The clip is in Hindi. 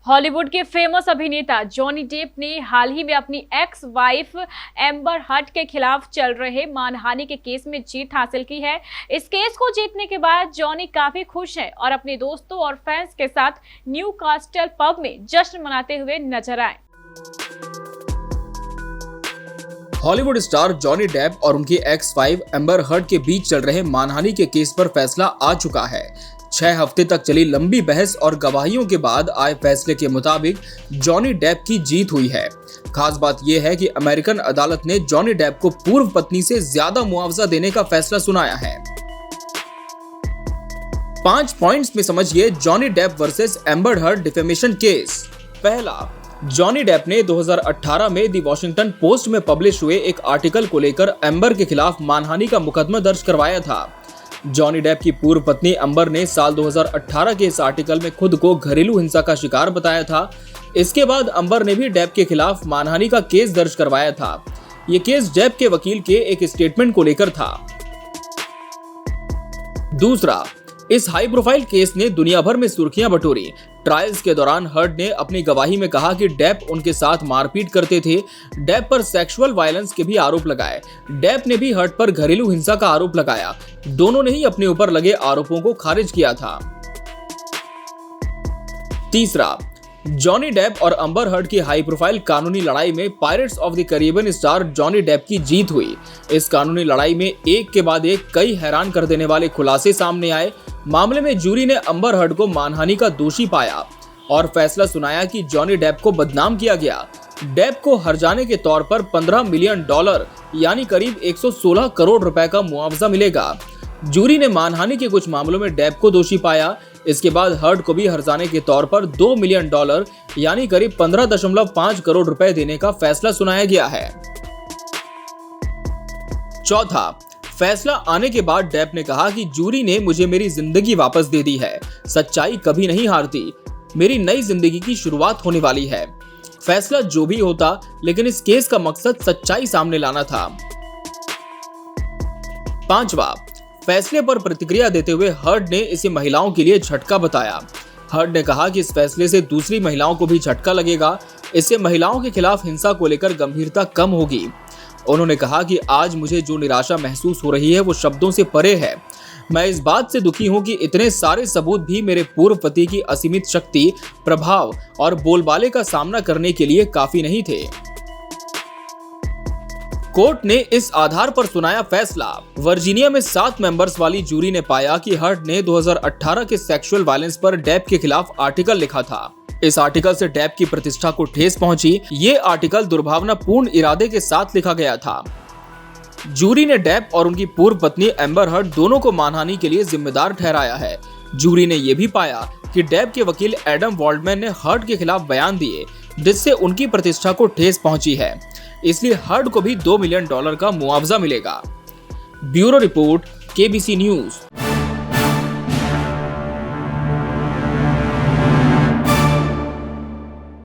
हॉलीवुड के फेमस अभिनेता जॉनी डेप ने हाल ही में अपनी एक्स वाइफ एम्बर हर्ड के खिलाफ चल रहे मानहानि के केस में जीत हासिल की है। इस केस को जीतने के बाद जॉनी काफी खुश है और अपने दोस्तों और फैंस के साथ न्यू कास्टल पब में जश्न मनाते हुए नजर आए। हॉलीवुड स्टार जॉनी डेप और उनकी एक्स वाइफ एम्बर हर्ड के बीच चल रहे मानहानि के केस पर फैसला आ चुका है। 6 हफ्ते तक चली लंबी बहस और गवाहियों के बाद आए फैसले के मुताबिक जॉनी डेप की जीत हुई है। खास बात यह है कि अमेरिकन अदालत ने जॉनी डेप को पूर्व पत्नी से ज्यादा मुआवजा देने का फैसला सुनाया है। 5 पॉइंट्स में समझिए Johnny Depp versus Amber Heard defamation case. पहला, जॉनी डेप ने 2018 में द वॉशिंगटन पोस्ट में पब्लिश हुए एक आर्टिकल को लेकर एम्बर के खिलाफ मानहानि का मुकदमा दर्ज करवाया था। जॉनी डेप की पूर्व पत्नी एम्बर ने साल 2018 के इस आर्टिकल में खुद को घरेलू हिंसा का शिकार बताया था। इसके बाद एम्बर ने भी डेप के खिलाफ मानहानि का केस दर्ज करवाया था। ये केस डेप के वकील के एक स्टेटमेंट को लेकर था। दूसरा, इस हाई प्रोफाइल केस ने दुनिया भर में सुर्खियां बटोरी। ट्रायल्स के दौरान हर्ड ने अपनी गवाही में कहा कि डेप उनके साथ मारपीट करते थे। डेप पर सेक्सुअल वायलेंस के भी आरोप लगाए। डेप ने भी हर्ड पर घरेलू हिंसा का आरोप लगाया। दोनों ने ही अपने ऊपर लगे आरोपों को खारिज किया था। तीसरा, जॉनी डेप और एम्बर हर्ड की हाई प्रोफाइल कानूनी लड़ाई में Pirates of the Caribbean star Johnny Depp की जीत हुई। इस कानूनी लड़ाई में एक के बाद एक कई हैरान कर देने वाले खुलासे सामने आए। मामले में जूरी ने एम्बर हर्ड को मानहानि का दोषी पाया और फैसला सुनाया कि जॉनी डेप को बदनाम किया गया। डेप को हर्जाने के तौर पर $15 मिलियन यानी करीब 116 करोड़ रुपए का मुआवजा मिलेगा। जूरी ने मानहानि के कुछ मामलों में डेप को दोषी पाया। इसके बाद हर्ड को भी हर्जाने के तौर पर $2 मिलियन यानी करीब 15.5 करोड़ रुपए देने का फैसला सुनाया गया है। चौथा, फैसला आने के बाद डेप ने कहा कि जूरी ने मुझे मेरी जिंदगी वापस दे दी है। सच्चाई कभी नहीं हारती। मेरी नई जिंदगी की शुरुआत होने वाली है। फैसला जो भी होता, लेकिन इस केस का मकसद सच्चाई सामने लाना था। पांचवा, फैसले पर प्रतिक्रिया देते हुए हर्ड ने इसे महिलाओं के लिए झटका बताया। हर्ड ने कहा कि इस फैसले से दूसरी महिलाओं को भी झटका लगेगा। इससे महिलाओं के खिलाफ हिंसा को लेकर गंभीरता कम होगी। उन्होंने कहा कि आज मुझे जो निराशा महसूस हो रही है वो शब्दों से परे है। मैं इस बात से दुखी हूं कि इतने सारे सबूत भी मेरे पूर्व पति की असीमित शक्ति, प्रभाव और बोलबाले का सामना करने के लिए काफी नहीं थे। कोर्ट ने इस आधार पर सुनाया फैसला। वर्जीनिया में 7 मेंबर्स वाली जूरी ने पाया कि हर्ड ने 2018 के सेक्सुअल वायलेंस पर डेप के खिलाफ आर्टिकल लिखा था। इस आर्टिकल से डेप की प्रतिष्ठा को ठेस पहुंची। ये आर्टिकल दुर्भावनापूर्ण इरादे के साथ लिखा गया था। जूरी ने डेप और उनकी पूर्व पत्नी एम्बर हर्ड दोनों को मानहानि के लिए जिम्मेदार ठहराया है। जूरी ने यह भी पाया कि डेप के वकील एडम वॉल्डमैन ने हर्ड के खिलाफ बयान दिए, जिससे उनकी प्रतिष्ठा को ठेस पहुंची है। इसलिए हर्ड को भी $2 मिलियन का मुआवजा मिलेगा। Bureau report, KBC news.